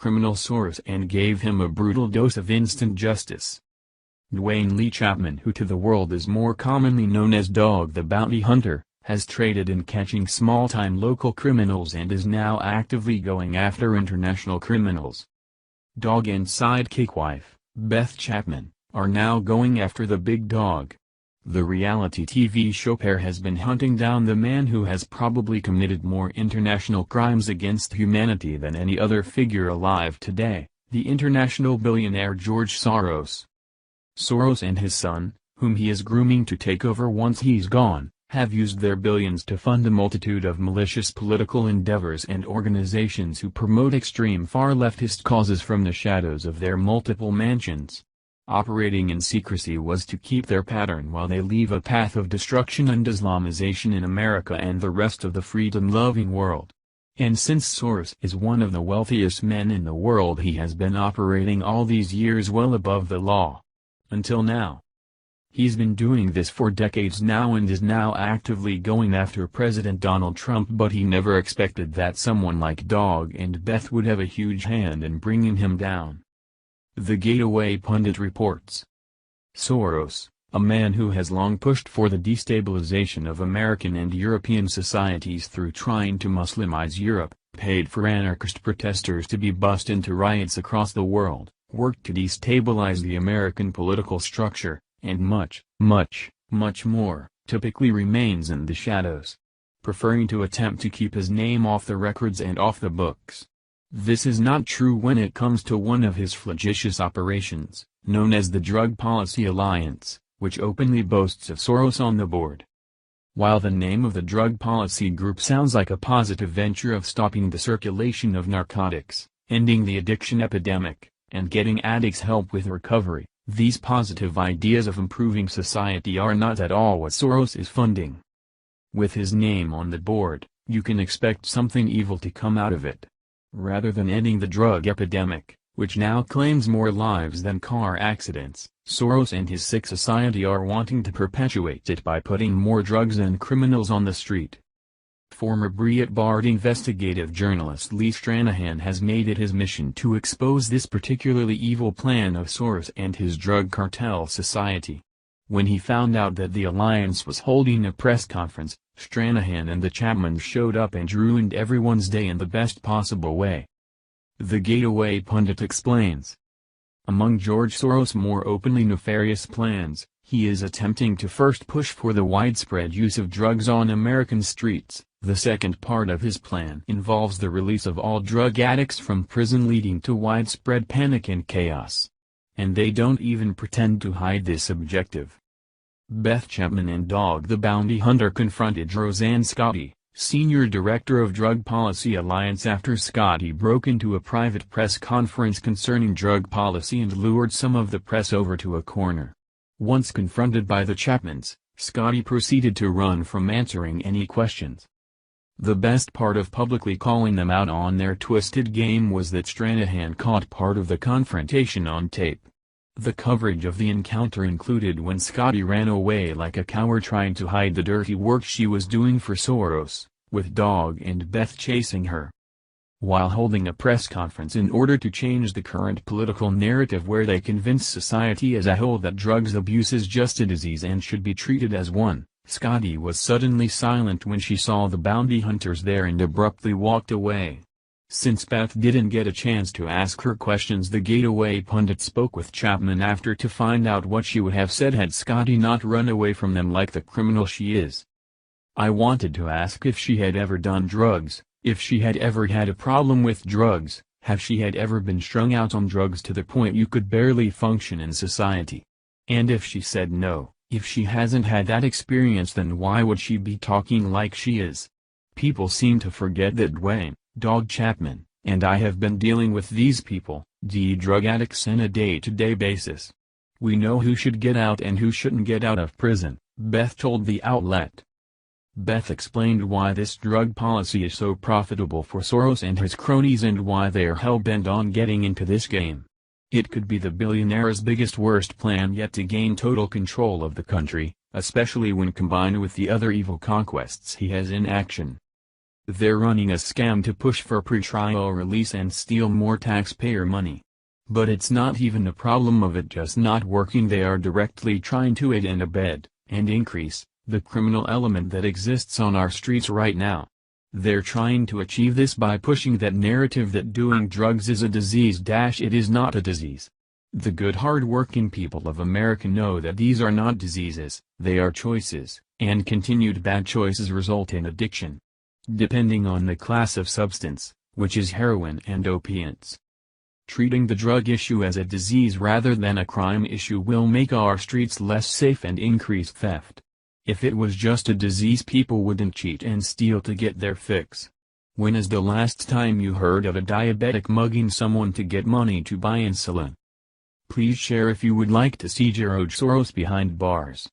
criminal Soros and gave him a brutal dose of instant justice. Dwayne Lee Chapman, who to the world is more commonly known as Dog the Bounty Hunter, has traded in catching small-time local criminals and is now actively going after international criminals. Dog and sidekick wife, Beth Chapman, are now going after the big dog. The reality TV show pair has been hunting down the man who has probably committed more international crimes against humanity than any other figure alive today, the international billionaire George Soros. Soros and his son, whom he is grooming to take over once he's gone, have used their billions to fund a multitude of malicious political endeavors and organizations who promote extreme far-leftist causes from the shadows of their multiple mansions. Operating in secrecy was to keep their pattern while they leave a path of destruction and Islamization in America and the rest of the freedom-loving world. And since Soros is one of the wealthiest men in the world, he has been operating all these years well above the law. Until now. He's been doing this for decades now and is now actively going after President Donald Trump, but he never expected that someone like Dog and Beth would have a huge hand in bringing him down. The Gateway Pundit reports. Soros, a man who has long pushed for the destabilization of American and European societies through trying to Muslimize Europe, paid for anarchist protesters to be bussed into riots across the world, worked to destabilize the American political structure, and much more, typically remains in the shadows, preferring to attempt to keep his name off the records and off the books. This is not true when it comes to one of his flagitious operations, known as the Drug Policy Alliance, which openly boasts of Soros on the board. While the name of the Drug Policy Group sounds like a positive venture of stopping the circulation of narcotics, ending the addiction epidemic, and getting addicts help with recovery, these positive ideas of improving society are not at all what Soros is funding. With his name on the board, you can expect something evil to come out of it. Rather than ending the drug epidemic, which now claims more lives than car accidents, Soros and his sick society are wanting to perpetuate it by putting more drugs and criminals on the street. Former Breitbart investigative journalist Lee Stranahan has made it his mission to expose this particularly evil plan of Soros and his drug cartel society. When he found out that the alliance was holding a press conference, Stranahan and the Chapmans showed up and ruined everyone's day in the best possible way. The Gateway Pundit explains. Among George Soros' more openly nefarious plans, he is attempting to first push for the widespread use of drugs on American streets. The second part of his plan involves the release of all drug addicts from prison, leading to widespread panic and chaos. And they don't even pretend to hide this objective. Beth Chapman and Dog the Bounty Hunter confronted Roseanne Scotti, senior director of Drug Policy Alliance, after Scotti broke into a private press conference concerning drug policy and lured some of the press over to a corner. Once confronted by the Chapmans, Scotti proceeded to run from answering any questions. The best part of publicly calling them out on their twisted game was that Stranahan caught part of the confrontation on tape. The coverage of the encounter included when Scotti ran away like a coward, trying to hide the dirty work she was doing for Soros, with Dog and Beth chasing her. While holding a press conference in order to change the current political narrative where they convince society as a whole that drugs abuse is just a disease and should be treated as one, Scotti was suddenly silent when she saw the bounty hunters there and abruptly walked away. Since Beth didn't get a chance to ask her questions, the Gateway Pundit spoke with Chapman after to find out what she would have said had Scotti not run away from them like the criminal she is. "I wanted to ask if she had ever done drugs, if she had ever had a problem with drugs, if she had ever been strung out on drugs to the point you could barely function in society. And if she said no, if she hasn't had that experience, then why would she be talking like she is?" People seem to forget that Dwayne, Dog Chapman, and I have been dealing with these people, drug addicts, on a day-to-day basis. We know who should get out and who shouldn't get out of prison, Beth told the outlet. Beth explained why this drug policy is so profitable for Soros and his cronies and why they are hell-bent on getting into this game. It could be the billionaire's biggest worst plan yet to gain total control of the country, especially when combined with the other evil conquests he has in action. They're running a scam to push for pretrial release and steal more taxpayer money. But it's not even a problem of it just not working. They are directly trying to aid and abet, and increase, the criminal element that exists on our streets right now. They're trying to achieve this by pushing that narrative that doing drugs is a disease. It is not a disease. The good hard-working people of America know that these are not diseases, they are choices, and continued bad choices result in addiction. Depending on the class of substance, which is heroin and opiates. Treating the drug issue as a disease rather than a crime issue will make our streets less safe and increase theft. If it was just a disease, people wouldn't cheat and steal to get their fix. When is the last time you heard of a diabetic mugging someone to get money to buy insulin? Please share if you would like to see George Soros behind bars.